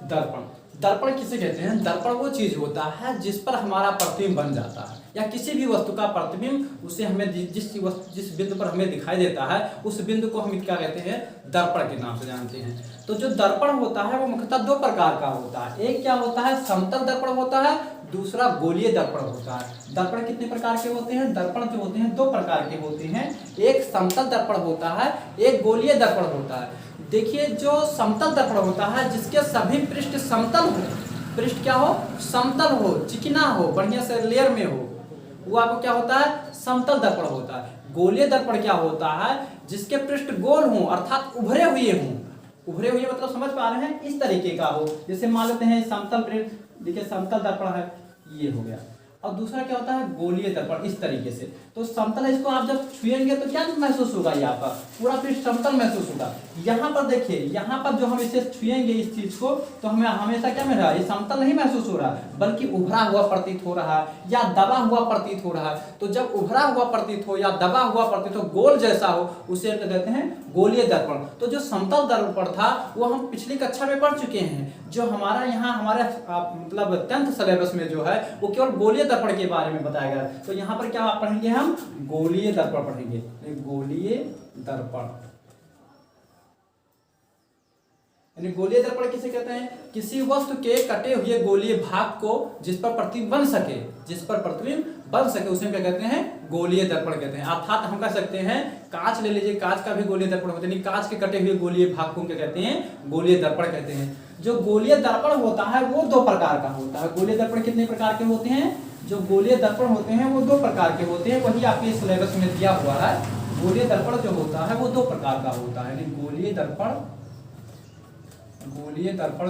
दर्पण। दर्पण किसे कहते हैं? दर्पण वो चीज होता है जिस पर हमारा प्रतिबिंब बन जाता है, या किसी भी वस्तु का प्रतिबिंब उसे हमें जिस बिंदु पर हमें दिखाई देता है उस बिंदु को हम क्या कहते हैं? दर्पण के नाम से जानते हैं। तो जो दर्पण होता है वो मुख्यतः दो प्रकार का होता है। एक क्या होता है? समतल दर्पण होता है, दूसरा गोलीय दर्पण होता है। दर्पण कितने प्रकार के होते हैं? दर्पण जो होते हैं दो प्रकार के होते हैं, एक समतल दर्पण होता है, एक गोलीय दर्पण होता है। देखिए, जो समतल दर्पण होता है जिसके सभी पृष्ठ समतल हो, पृष्ठ क्या हो? समतल हो, चिकना हो, बढ़िया से लेयर में हो, वो आपको क्या होता है? समतल दर्पण होता है। गोलीय दर्पण क्या होता है? जिसके पृष्ठ गोल हों, अर्थात उभरे हुए हों। उभरे हुए मतलब समझ पा रहे हैं? इस तरीके का हो, जैसे मान लेते हैं समतल पृष्ठ, देखिए समतल दर्पण है, ये हो गया। और दूसरा क्या होता है? गोलीय दर्पण, इस तरीके से। तो समतल है, इसको आप जब छुएंगे तो क्या महसूस होगा? यहाँ पर पूरा पृष्ठ समतल महसूस होगा। यहाँ पर देखिए, यहाँ पर जो हम इसे छुएंगे इस चीज को, तो हमें हमेशा क्या मिल रहा है? ये समतल नहीं महसूस हो रहा, बल्कि उभरा हुआ प्रतीत हो रहा है या दबा हुआ प्रतीत हो रहा है। तो जब उभरा हुआ प्रतीत हो या दबा हुआ प्रतीत हो, गोल जैसा हो, उसे कहते हैं गोलीय दर्पण। तो जो समतल दर्पण था वो हम पिछली कक्षा में पढ़ चुके हैं। जो हमारा यहाँ हमारे मतलब 10th सिलेबस में जो है वो केवल गोलीय दर्पण के बारे में बताया गया। तो यहाँ पर क्या पढ़ेंगे? हम गोलीय दर्पण पढ़ेंगे। गोलीय दर्पण यानी गोलीय दर्पण किसे कहते हैं? किसी वस्तु के कटे हुए गोलीय भाग को जिस पर प्रतिबिंब बन सके, जिस पर प्रतिबिंब बन सके, उसे क्या कहते हैं? गोलीय दर्पण कहते हैं। अर्थात हम कह सकते हैं, कांच ले लीजिए, कांच का भी गोलीय दर्पण होता है, कांच के कटे हुए गोलीय भाग को क्या कहते हैं? गोलीय दर्पण कहते हैं। जो गोलीय दर्पण होता है वो दो प्रकार का होता है। गोलीय दर्पण कितने प्रकार के होते हैं? जो गोलीय दर्पण होते हैं वो दो प्रकार के होते हैं, वही आपके सिलेबस में दिया हुआ है। गोलीय दर्पण जो होता है वो दो प्रकार का होता है, यानी गोलीय दर्पण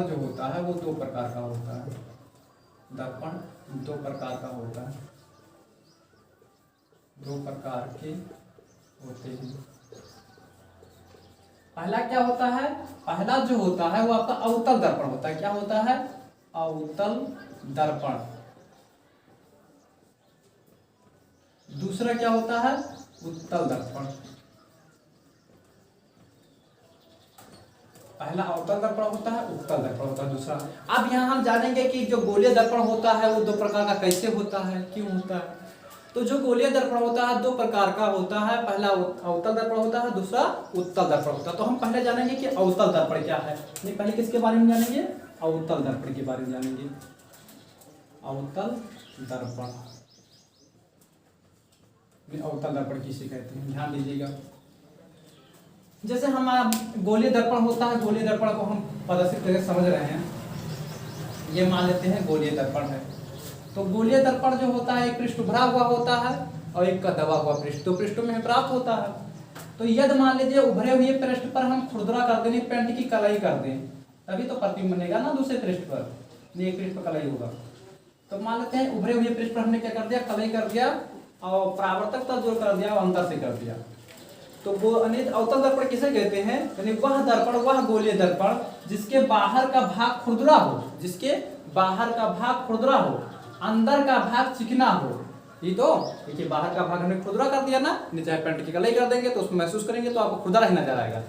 जो होता है वो दो प्रकार का होता है। दर्पण दो प्रकार का होता है, दो प्रकार के होते हैं। पहला क्या होता है? पहला जो होता है वो आपका अवतल दर्पण होता है। क्या होता है? अवतल दर्पण। दूसरा क्या होता है? उत्तल दर्पण। पहला अवतल दर्पण होता है, उत्तल दर्पण होता है दूसरा। अब यहाँ हम जानेंगे कि जो गोलीय दर्पण होता है वो दो प्रकार का कैसे होता है, क्यों होता है। तो जो गोलीय दर्पण होता है दो प्रकार का होता है, पहला अवतल दर्पण होता है, दूसरा उत्तल दर्पण होता है। तो हम पहले जानेंगे कि अवतल दर्पण क्या है। नहीं, पहले किसके बारे में जानेंगे? अवतल दर्पण के बारे में जानेंगे। अवतल दर्पण, अवतल दर्पण किसे कहते हैं? ध्यान दीजिएगा। जैसे हमारा गोलीय दर्पण होता है, गोलीय दर्पण को हम प्रदर्शित करके समझ रहे हैं। ये मान लेते हैं गोलीय दर्पण है। तो गोलीय दर्पण जो होता है, एक पृष्ठ उभरा हुआ होता है और एक का दबा हुआ पृष्ठ, तो पृष्ठों में प्राप्त होता है। तो यदि मान लीजिए उभरे हुए पृष्ठ पर हम खुरदरा कर दें, पेंट की कलाई कर दें, तभी तो प्रतिबिंब बनेगा ना दूसरे पृष्ठ पर, एक पृष्ठ पर कलाई होगा। तो मान लेते हैं उभरे हुए पृष्ठ पर हमने क्या कर दिया? कलाई कर दिया और परावर्तक तल जो कर दिया वो अंतर से कर दिया। तो वो अवतल दर्पण किसे कहते हैं? यानी वह दर्पण, वह गोलीय दर्पण जिसके बाहर का भाग खुरदरा हो, जिसके बाहर का भाग खुरदरा हो, अंदर का भाग चिकना हो। ये तो देखिए, बाहर का भाग हमने खुरदरा कर दिया ना, नीचे पेंट की कलाई कर देंगे तो उसमें महसूस करेंगे तो आपको खुरदरा ही नजर आएगा।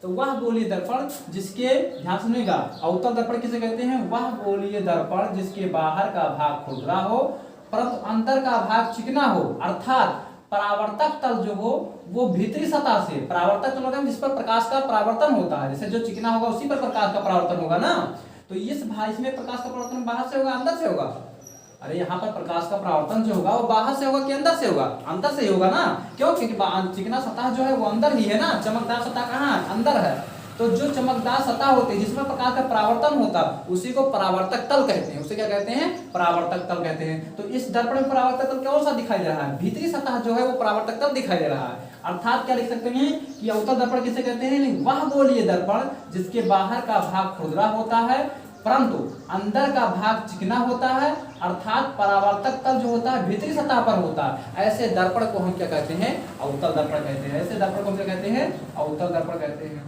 तो वह गोलीय दर्पण जिसके, ध्यान सुनिएगा, अवतल दर्पण किसे कहते हैं? वह गोलीय दर्पण जिसके बाहर का भाग खुरदरा हो परंतु अंदर का भाग चिकना हो, अर्थात परावर्तक तल जो हो वो भीतरी सतह से, परावर्तक तल होगा जिस पर प्रकाश का परावर्तन होता है, जैसे जो चिकना होगा उसी पर प्रकाश का परावर्तन होगा ना। तो इसमें प्रकाश का परावर्तन बाहर से होगा अंदर से होगा? अरे यहाँ पर प्रकाश का परावर्तन जो होगा वो बाहर से होगा कि अंदर से होगा? अंदर से ही होगा ना। क्यों? क्योंकि चिकना सतह जो है वो अंदर ही है ना, चमकदार सतह कहाँ है? अंदर है। तो जो चमकदार सतह होती है जिसमें प्रकाश का परावर्तन होता है उसी को परावर्तक तल कहते हैं। उसे क्या कहते हैं? परावर्तक तल कहते हैं। तो इस दर्पण में परावर्तक तल कौन सा दिखाई दे रहा है? भीतरी सतह जो है वो परावर्तक तल दिखाई दे रहा है। अर्थात क्या लिख सकते हैं कि अवतल दर्पण किसे कहते हैं? वह गोलीय दर्पण जिसके बाहर का भाग खुरदरा होता है परंतु अंदर का भाग चिकना होता है, अर्थात परावर्तक तल जो होता है भीतरी सतह पर होता है। ऐसे दर्पण को हम क्या कहते हैं? अवतल दर्पण कहते हैं। ऐसे दर्पण को हम क्या कहते हैं? अवतल दर्पण कहते हैं।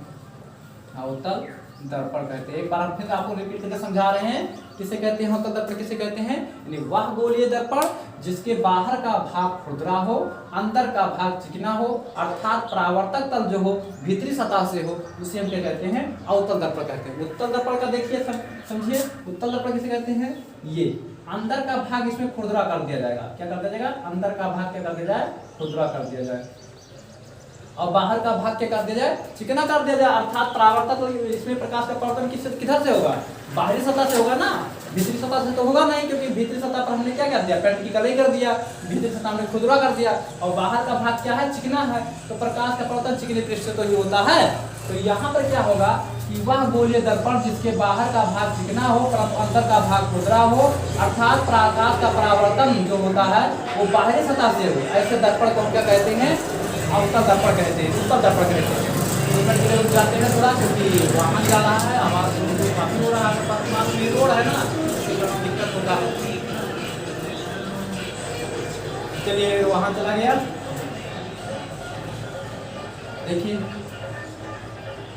अवतल दर्पण कहते हैं। एक बार हम फिर आपको रिपीट करके समझा रहे हैं किसे कहते हैं? अवतल दर्पण किसे कहते हैं? यानी वह गोलीय दर्पण जिसके बाहर का भाग खुरदरा हो, अंदर का भाग चिकना हो, अर्थात परावर्तक तल जो हो भीतरी सतह से हो, उसे हम क्या कहते हैं? अवतल दर्पण कहते हैं। उत्तल दर्पण का देखिए समझिए, उत्तल दर्पण किसे कहते हैं? ये अंदर का भाग इसमें खुरदरा कर दिया जाएगा। क्या कर दिया जाएगा? अंदर का भाग क्या कर दिया जाए? खुरदरा कर दिया जाए, और बाहर का भाग क्या कर दिया जाए? चिकना कर दिया जाए। अर्थात परावर्तक इसमें प्रकाश का परावर्तन किधर से होगा? बाहरी सतह से होगा ना, भीतरी सतह से तो होगा नहीं, क्योंकि भीतरी सतह पर हमने क्या कर दिया? प्रैक्टिकली कर दिया, भीतरी सतह हमने खुरदरा कर दिया, और बाहर का भाग क्या है? चिकना है। तो प्रकाश का परावर्तन चिकने पृष्ठ से तो ही होता है। तो यहाँ पर क्या होगा कि वह गोलीय दर्पण जिसके बाहर का भाग चिकना हो परंतु अंदर का भाग खुरदरा हो, अर्थात प्रकाश का परावर्तन जो होता है वो बाहरी सतह से हो, ऐसे दर्पण को हम क्या कहते हैं? अवतल दर्पण कहते हैं, उत्तल दर्पण कहते हैं। रुक जाते हैं थोड़ा, क्योंकि वाहन जा रहा है, आवाज काफी हो रहा है, पास में रोड है ना, दिक्कत होता है। चलिए वहां चला गया। देखिए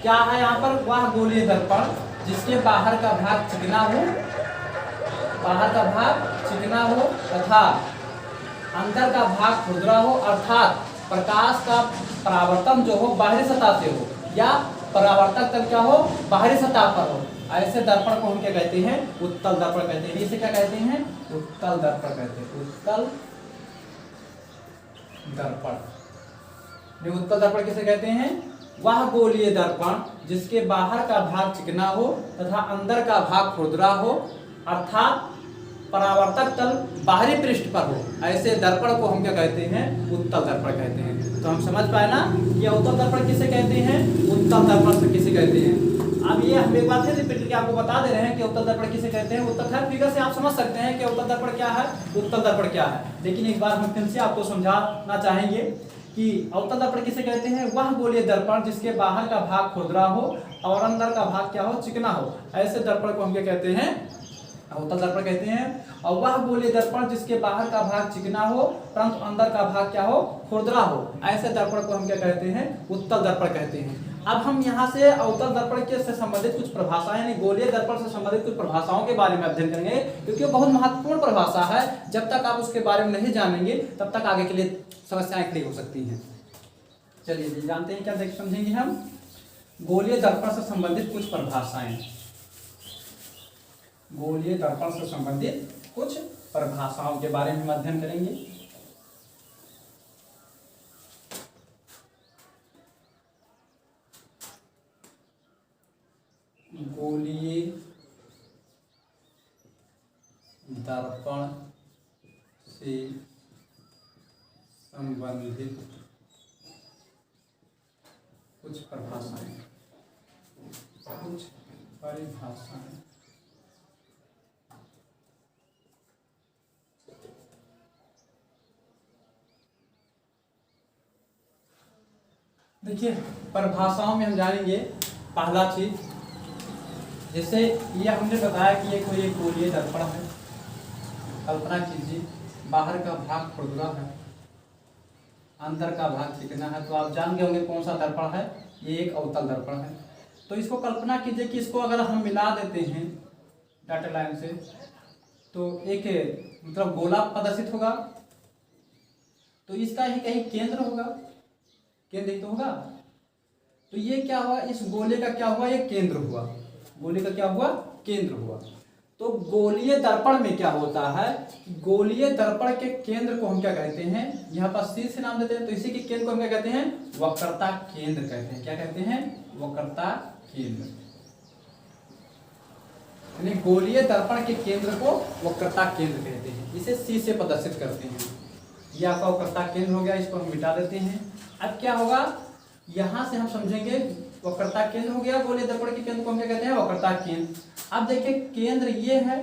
क्या है यहाँ पर? वह गोलीय दर्पण जिसके बाहर का भाग चिकना हो, बाहर का भाग चिकना हो तथा अंदर का भाग खुरदरा हो, अर्थात प्रकाश का परावर्तन जो हो बाहरी सतह से हो, या परावर्तक तल क्या हो? बाहरी सतह पर हो, ऐसे दर्पण को हम क्या कहते हैं? उत्तल दर्पण कहते हैं। इसे क्या कहते हैं? उत्तल दर्पण कहते हैं। उत्तल दर्पण। उत्तल दर्पण किसे कहते हैं? वह गोलीय दर्पण जिसके बाहर का भाग चिकना हो तथा अंदर का भाग खुरदरा हो, अर्थात परावर्तक तल बाहरी पृष्ठ पर हो, ऐसे दर्पण को हम क्या कहते हैं? उत्तल दर्पण कहते हैं। तो हम समझ पाए ना कि उत्तल दर्पण किसे कहते हैं? उत्तल दर्पण से किसे कहते हैं? अब ये हम एक बार फिर रिपीट करके आपको बता दे रहे हैं कि उत्तल दर्पण किसे कहते हैं। उत्तल खैर फिगर से आप समझ सकते हैं कि उत्तल दर्पण क्या है, उत्तल दर्पण क्या है, लेकिन एक बार हम फिर से आपको समझाना चाहेंगे कि अवतल दर्पण किसे कहते हैं? वह गोलीय दर्पण जिसके बाहर का भाग खुरदरा हो और अंदर का भाग क्या हो? चिकना हो, ऐसे दर्पण को हम क्या कहते हैं? अवतल दर्पण कहते हैं। और वह गोलीय दर्पण जिसके बाहर का भाग चिकना हो परंतु अंदर का भाग क्या हो? खुरदरा हो, ऐसे दर्पण को हम क्या कहते हैं? उत्तल दर्पण कहते हैं। अब हम यहाँ से अवतल दर्पण के से संबंधित कुछ परिभाषाएं यानी गोलीय दर्पण से संबंधित कुछ परिभाषाओं के बारे में अध्ययन करेंगे, क्योंकि वो बहुत महत्वपूर्ण परिभाषा है। जब तक आप उसके बारे में नहीं जानेंगे तब तक आगे के लिए समस्याएं खड़ी हो सकती हैं। चलिए जानते हैं क्या देख समझेंगे हम गोलीय दर्पण से संबंधित कुछ परिभाषाएं। गोलीय दर्पण से संबंधित कुछ परिभाषाओं के बारे में हम अध्ययन करेंगे। गोलीय दर्पण से संबंधित कुछ परिभाषाएं। देखिए परिभाषाओं में हम जानेंगे पहला चीज, जैसे ये हमने बताया कि ये कोई एक गोलीय दर्पण है। कल्पना कीजिए बाहर का भाग खुरदरा है, अंदर का भाग चिकना है, तो आप जान गए होंगे कौन सा दर्पण है? ये एक अवतल दर्पण है। तो इसको कल्पना कीजिए कि इसको अगर हम मिला देते हैं डाटा लाइन से तो एक मतलब गोला प्रदर्शित होगा, तो इसका ही कहीं केंद्र होगा, केंद्र तो होगा। तो ये क्या हुआ? इस गोले का क्या हुआ? ये केंद्र हुआ। गोले का क्या हुआ? केंद्र हुआ। तो गोलीय दर्पण में क्या होता है? गोलीय दर्पण के केंद्र को हम क्या कहते हैं? यहाँ पर शीर्ष नाम देते हैं, तो इसी के केंद्र को हम क्या कहते हैं? वक्रता केंद्र कहते हैं। क्या कहते हैं? वक्रता केंद्र। यानी गोलीय दर्पण के केंद्र को वक्रता केंद्र कहते हैं। इसे सी से प्रदर्शित करते हैं। यह आपका वक्रता केंद्र हो गया, इसको हम मिटा देते हैं। अब क्या होगा? यहां से हम समझेंगे वक्रता केंद्र हो गया, गोलीय दर्पण के केंद्र को हम क्या कहते हैं? वक्रता केंद्र। अब देखिए केंद्र ये है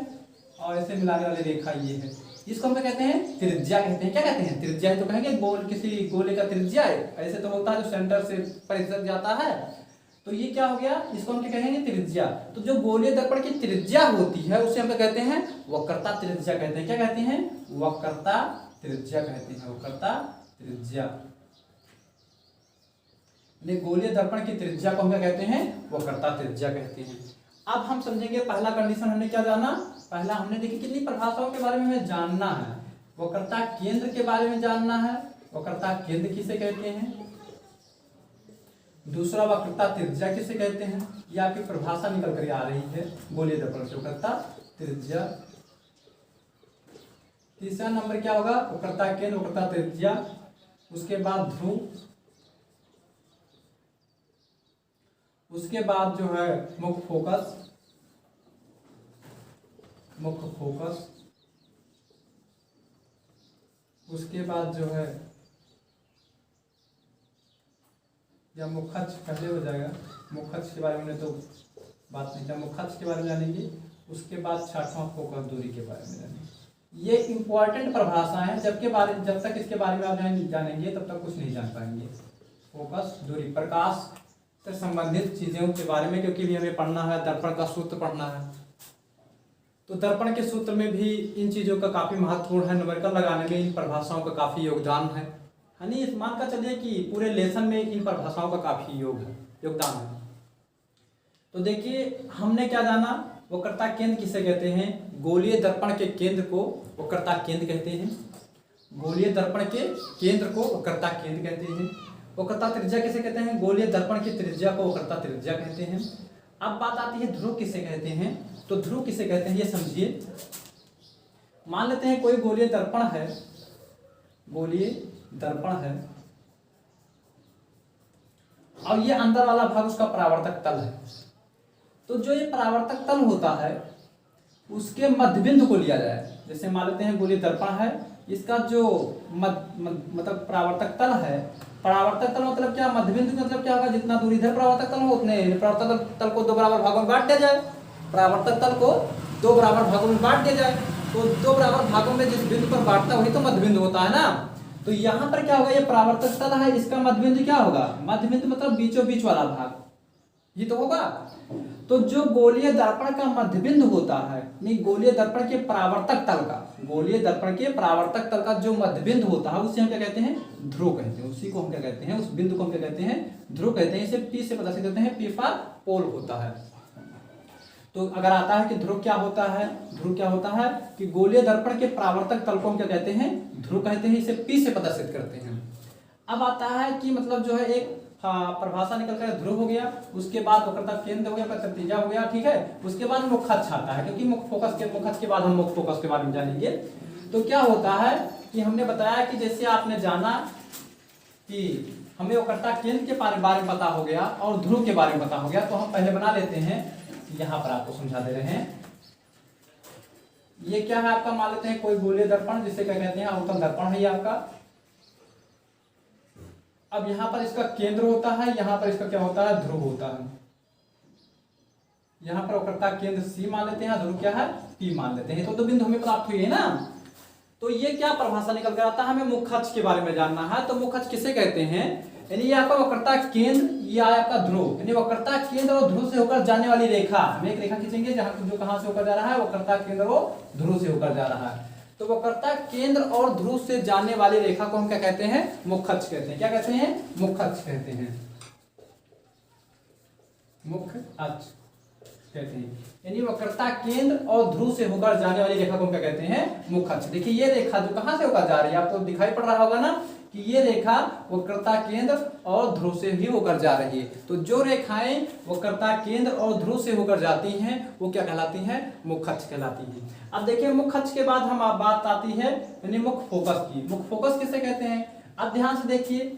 और ऐसे मिलाने वाली रेखा ये है, इसको हम क्या कहते हैं? त्रिज्या कहते हैं। क्या कहते हैं? त्रिज्या। तो कहेंगे गोल किसी गोले का त्रिज्या है, ऐसे तो होता है जो सेंटर से परिधि जाता है, तो ये क्या हो गया? इसको हम क्या कहेंगे? त्रिज्या। तो जो गोलीय दर्पण की त्रिज्या होती है उसे हम क्या कहते हैं? वक्रता त्रिज्या कहते हैं। क्या कहते हैं? वक्रता त्रिज्या कहते हैं। वक्रता त्रिज्या। गोलीय दर्पण की त्रिज्या को हम क्या कहते हैं? वक्रता त्रिज्या कहते हैं। अब हम समझेंगे पहला कंडीशन हमने क्या जाना? पहला हमने देखी कितनी परिभाषाओं के बारे में हमें जानना है। वक्रता केंद्र के बारे में जानना है, वक्रता केंद्र किसे कहते हैं। दूसरा वक्रता त्रिज्या किसे कहते हैं, ये आपकी परिभाषा निकल कर आ रही है गोलीय दर्पण से, वक्रता त्रिज्या। तीसरा नंबर क्या होगा, वक्रता केंद्र, वक्रता त्रिज्या, उसके बाद ध्रुव, उसके बाद जो है मुख्य फोकस, मुख्य फोकस, उसके बाद जो है या मुख्य अक्ष पहले हो जाएगा, मुख्य अक्ष के बारे में तो बात नहीं किया, मुख्य अक्ष के बारे में जानेंगे। उसके बाद छठवां फोकस दूरी के बारे में जानेंगे। ये इंपॉर्टेंट परिभाषाएं हैं, जब तक इसके बारे में आप जानेंगे तब तक कुछ नहीं जान पाएंगे। फोकस दूरी, प्रकाश से संबंधित चीजों के बारे में, क्योंकि भी हमें पढ़ना है, दर्पण का सूत्र पढ़ना है, तो दर्पण के सूत्र में भी इन चीजों का काफी महत्वपूर्ण है, न्यूमेरिकल लगाने में इन परिभाषाओं का काफी योगदान है। यानी इस मान का चलिए कि पूरे लेसन में इन परिभाषाओं का काफी योगदान है। तो देखिए हमने क्या जाना, वक्रता केंद्र किसे कहते हैं, गोलीय दर्पण के केंद्र को वक्रता केंद्र कहते हैं, गोलीय दर्पण के केंद्र को वक्रता केंद्र कहते हैं। वक्रता त्रिज्या किसे कहते हैं, गोलीय दर्पण की त्रिज्या को वक्रता त्रिज्या कहते हैं। अब बात आती है ध्रुव किसे कहते हैं, तो ध्रुव किसे कहते हैं ये समझिए। मान लेते हैं कोई गोलीय दर्पण है, गोलीय दर्पण है, और ये अंदर वाला भाग उसका परावर्तक तल है। तो जो ये परावर्तक तल होता है उसके मध्यबिंदु को लिया जाए। जैसे मान लेते हैं गोलीय दर्पण है, इसका जो मतलब परावर्तक तल है, परावर्तक तल मतलब क्या, मध्यबिंदु मतलब क्या होगा, जितना दूर इधर परावर्तक तल हो उतने परावर्तक तल को दो बराबर भागों में बांट दिया जाए, परावर्तक तल को दो बराबर भागों में बांट दिया जाए। तो दो बराबर भागों में जिस बिंदु पर बांटता वही तो मध्यबिंदु होता है ना। तो यहाँ पर क्या होगा, ये परावर्तक तल है, इसका मध्यबिंदु क्या होगा, मध्यबिंदु मतलब बीचों बीच वाला भाग ये तो होगा। तो जो गोलीय दर्पण का मध्यबिंदु होता है, नहीं गोलीय दर्पण के परावर्तक तल का, गोलीय दर्पण के परावर्तक तल का जो मध्यबिंदु होता है उसे हम क्या कहते हैं, ध्रुव कहते हैं। उसी को हम क्या कहते हैं, उस बिंदु को हम क्या कहते हैं, ध्रुव कहते हैं। इसे पी से प्रदर्शित करते हैं, पी फॉर पोल होता है। तो अगर आता है कि ध्रुव क्या होता है, ध्रुव क्या होता है कि गोलीय दर्पण के परावर्तक तल को हम क्या कहते हैं, ध्रुव कहते हैं। इसे पी से प्रदर्शित करते हैं। अब आता है कि मतलब जो है एक परिभाषा निकल कर ध्रुव हो गया, उसके बाद वक्रता केंद्र हो गया, त्रिज्या हो गया, ठीक है। उसके बाद मुख्य अक्ष आता है, क्योंकि मुख्य अक्ष के बाद हम मुख्य फोकस के बारे में जानेंगे। तो क्या होता है कि हमने बताया कि जैसे आपने जाना कि हमें वक्रता केंद्र के बारे में पता हो गया और ध्रुव के बारे में पता हो गया, तो हम पहले बना लेते हैं, यहाँ पर आपको समझा दे रहे हैं। ये क्या है आपका, मान लेते हैं कोई गोलीय दर्पण जिसे क्या कहते हैं, अवतल दर्पण है ये आपका। अब यहाँ पर इसका केंद्र होता है, यहाँ पर इसका क्या होता है, ध्रुव होता है। यहाँ पर वक्रता केंद्र सी मान लेते हैं, ध्रुव क्या है, पी मान लेते हैं। तो बिंदु हमें प्राप्त हुई है ना। तो ये क्या परिभाषा निकल कर आता है, हमें मुख्य अक्ष के बारे में जानना है। तो मुख्य अक्ष किसे कहते हैं, यानी ये आपका वक्रता केंद्र, ये आपका ध्रुव, यानी वक्रता केंद्र और ध्रुव से होकर जाने वाली रेखा। हम एक रेखा खींचेंगे जहां जो कहां से होकर जा रहा है, वक्रता केंद्र और ध्रुव से होकर जा रहा है। तो वक्रता केंद्र और ध्रुव से जाने वाली रेखा को हम क्या कहते हैं, मुख्य अक्ष कहते हैं। क्या कहते हैं, मुख्य अक्ष कहते हैं, मुख्य अक्ष कहते हैं। यानी वक्रता केंद्र और ध्रुव से होकर जाने वाली रेखा को हम क्या कहते हैं, मुख्य अक्ष। देखिए ये रेखा जो कहां से होकर जा रही है, आपको दिखाई पड़ रहा होगा ना कि ये रेखा वक्रता केंद्र और ध्रुव से ही होकर जा रही है। तो जो रेखाएं वक्रता केंद्र और ध्रुव से होकर जाती हैं वो क्या कहलाती हैं, मुख्य अक्ष कहलाती हैं। अब देखिए मुख्य अक्ष के बाद हम बात आती है यानी मुख्य फोकस की। मुख्य फोकस किसे कहते हैं, अब ध्यान से देखिए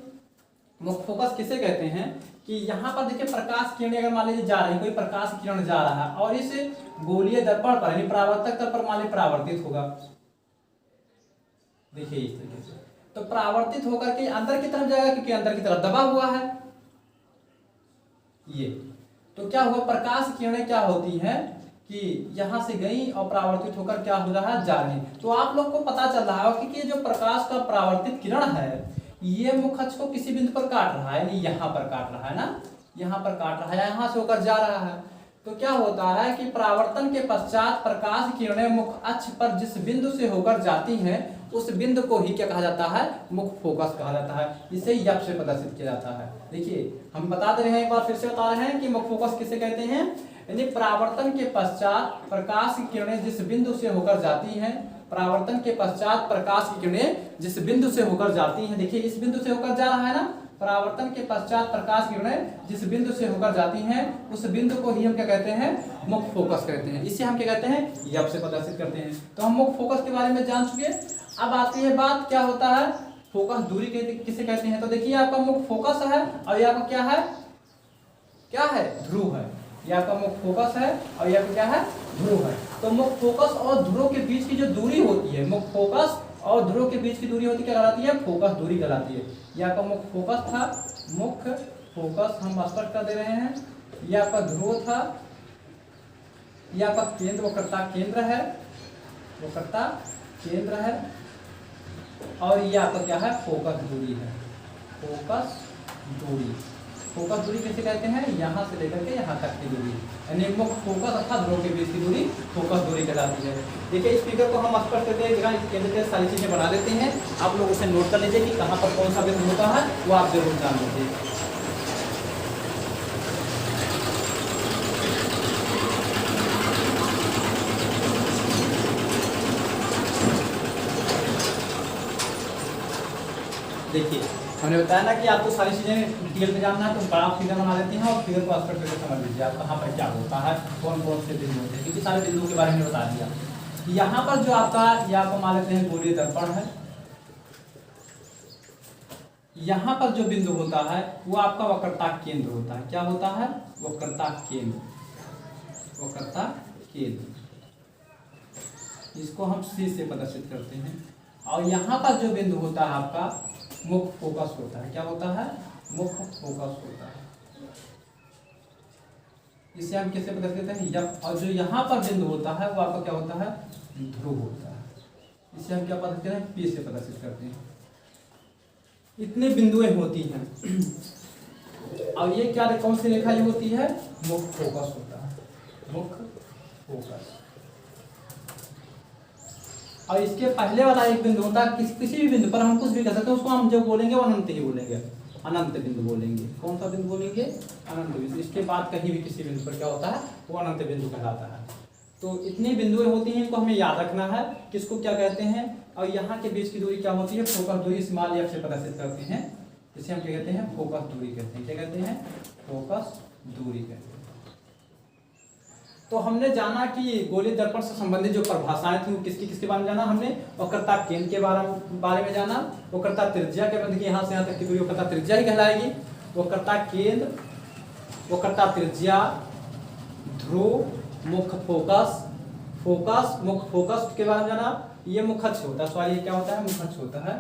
मुख्य फोकस किसे कहते हैं कि यहाँ पर देखिए प्रकाश किरण अगर मान लीजिए जा रही है, कोई प्रकाश किरण जा रहा है और इस गोलीय दर्पण पर यानी परावर्तक तल पर मान लीजिए परावर्तित होगा। देखिए इस तरीके से तो परावर्तित होकर के अंदर की तरफ जाएगा, क्योंकि अंदर की तरफ दबा हुआ है ये। तो क्या हुआ, प्रकाश किरणें क्या होती हैं कि यहां से गई और परावर्तित होकर क्या हो रहा है, जा रही। तो आप लोग को पता चल रहा है कि जो प्रकाश का परावर्तित किरण है ये मुख्य अक्ष को किसी बिंदु पर काट रहा है, नहीं यहाँ पर काट रहा है ना, यहाँ पर काट रहा है, यहाँ से होकर जा रहा है। तो क्या होता है कि परावर्तन के पश्चात प्रकाश किरणें मुख्य अक्ष पर जिस बिंदु से होकर जाती हैं उस बिंदु को ही क्या कहा जाता है, मुख्य फोकस कहा जाता है। इसे एफ से प्रदर्शित किया जाता है। देखिए हम बता दे रहे हैं, एक बार फिर से बता रहे हैं कि मुख्य फोकस किसे कहते हैं, यानी परावर्तन के पश्चात प्रकाश की किरणें जिस बिंदु से होकर जाती हैं, परावर्तन के पश्चात प्रकाश की किरणें जिस बिंदु से होकर जाती हैं, देखिए इस बिंदु से होकर जा रहा है ना, परावर्तन के पश्चात प्रकाश की किरणें जिस बिंदु से होकर जाती हैं उस बिंदु को ही हम क्या कहते हैं, मुख्य फोकस कहते हैं। इसे हम क्या कहते हैं, एफ से प्रदर्शित करते हैं। तो हम मुख्य फोकस के बारे में जान चुके। अब आती है बात क्या होता है फोकस दूरी किसे कहते हैं। तो देखिए आपका मुख्य फोकस है और ये आपका क्या है, क्या है, ध्रुव है। ये आपका मुख्य फोकस है और ये आपका क्या है, ध्रुव है। तो मुख्य फोकस और ध्रुव के बीच की जो दूरी होती है, मुख्य फोकस और ध्रुव के बीच की दूरी होती है, क्या कहलाती है, फोकस दूरी कहलाती है। यह आपका मुख्य फोकस था, मुख्य फोकस हम स्पष्ट कर दे रहे हैं। यह आपका ध्रुव था, यह आपका केंद्र वक्रता केंद्र है, वक्रता केंद्र है। और ये आपका क्या है, फोकस दूरी है, फोकस दूरी। फोकस दूरी किसे कहते हैं, यहाँ से लेकर के यहाँ तक की दूरी, यानी मुख्य फोकस तथा ध्रुव के बीच की दूरी फोकस दूरी कहलाती है। देखिए इस फिगर को हम स्पष्ट करके इस केंद्र के सारी चीजें बना देते हैं। आप लोग उसे नोट कर लीजिए कि कहाँ पर कौन सा बिंदु होता है, वो आप जरूर जान लीजिए। देखिए हमने बताया ना कि आपको सारी चीजें डिटेल में जानना है, तो बड़ा फिगर बना देते हैं और फिगर को स्पष्ट करके समझ लीजिए आप कहाँ पर क्या होता है, कौन कौन से बिंदु होते हैं, क्योंकि सारे बिंदुओं के बारे में बता दिया। यहाँ पर जो आपका, ये आपको मान लेते हैं गोलीय दर्पण है। यहाँ पर जो बिंदु होता है वो आपका वक्रता केंद्र होता है। क्या होता है, वक्रता केंद्र, वक्रता केंद्र, इसको हम सी से प्रदर्शित करते हैं। और यहाँ पर जो बिंदु होता है आपका मुख्य फोकस होता है। क्या होता है, मुख्य फोकस होता है। इसे हम किससे प्रदर्शित करते हैं, एफ। और जो यहाँ पर बिंदु होता है वो आपका क्या होता है, ध्रुव होता है। इसे हम क्या प्रदर्शित करते हैं, पी से प्रदर्शित करते हैं। इतने बिंदुएं होती हैं। और ये क्या, कौन सी रेखा ये होती है, मुख्य फोकस होता है, मुख्य फोकस। और इसके पहले वाला एक बिंदु होता है, किसी भी बिंदु पर हम कुछ भी कर सकते हैं, उसको हम जो बोलेंगे वो अनंत ही बोलेंगे, अनंत बिंदु बोलेंगे। कौन सा बिंदु बोलेंगे, अनंत बिंदु। इसके बाद कहीं भी किसी बिंदु पर क्या होता है, वो अनंत बिंदु कहलाता है। तो इतनी बिंदुएं होती हैं, इनको हमें याद रखना है, किसको क्या कहते हैं। और यहाँ के बीच की दूरी क्या होती है, फोकस दूरी स्मॉल एफ से प्रदर्शित करते हैं। इसे हम क्या कहते हैं, फोकस दूरी कहते हैं। क्या कहते हैं, फोकस दूरी कहते हैं। तो हमने जाना कि गोलीय दर्पण से संबंधित जो परिभाषाएं थी वो किसकी किसके बारे में जाना हमने, वक्रता केंद्र के बारे में जाना, वक्रता त्रिज्या के मतलब यहाँ से यहाँ तक की दूरी वक्रता त्रिज्या ही कहलाएगी। वक्रता केंद्र, वक्रता त्रिज्या, ध्रुव, मुख्य फोकस, फोकस, मुख्य फोकस के बारे में जाना। ये मुख्य अक्ष होता है, सॉरी ये क्या होता है, मुख्य अक्ष होता है।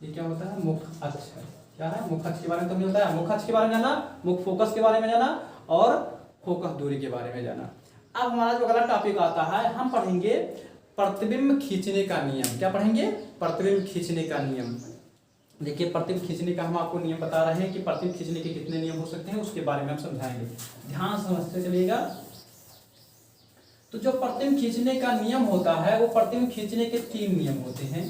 ये क्या होता है, मुख्य अक्ष है। क्या है, मुख्य अक्ष के बारे में तो नहीं होता है। मुख्य अक्ष के बारे में जाना, मुख्य फोकस के बारे में जाना और फोकस दूरी के बारे में जाना। अब हमारा जो अगला टॉपिक आता है, हम पढ़ेंगे प्रतिबिंब खींचने का नियम। क्या पढ़ेंगे, प्रतिबिंब खींचने का नियम। देखिए प्रतिबिंब खींचने का हम आपको नियम बता रहे हैं कि प्रतिबिंब खींचने के कितने नियम हो सकते हैं, उसके बारे में हम समझाएंगे। ध्यान समझते चलिएगा। तो जो प्रतिबिंब खींचने का नियम होता है, वो प्रतिबिंब खींचने के 3 नियम होते हैं।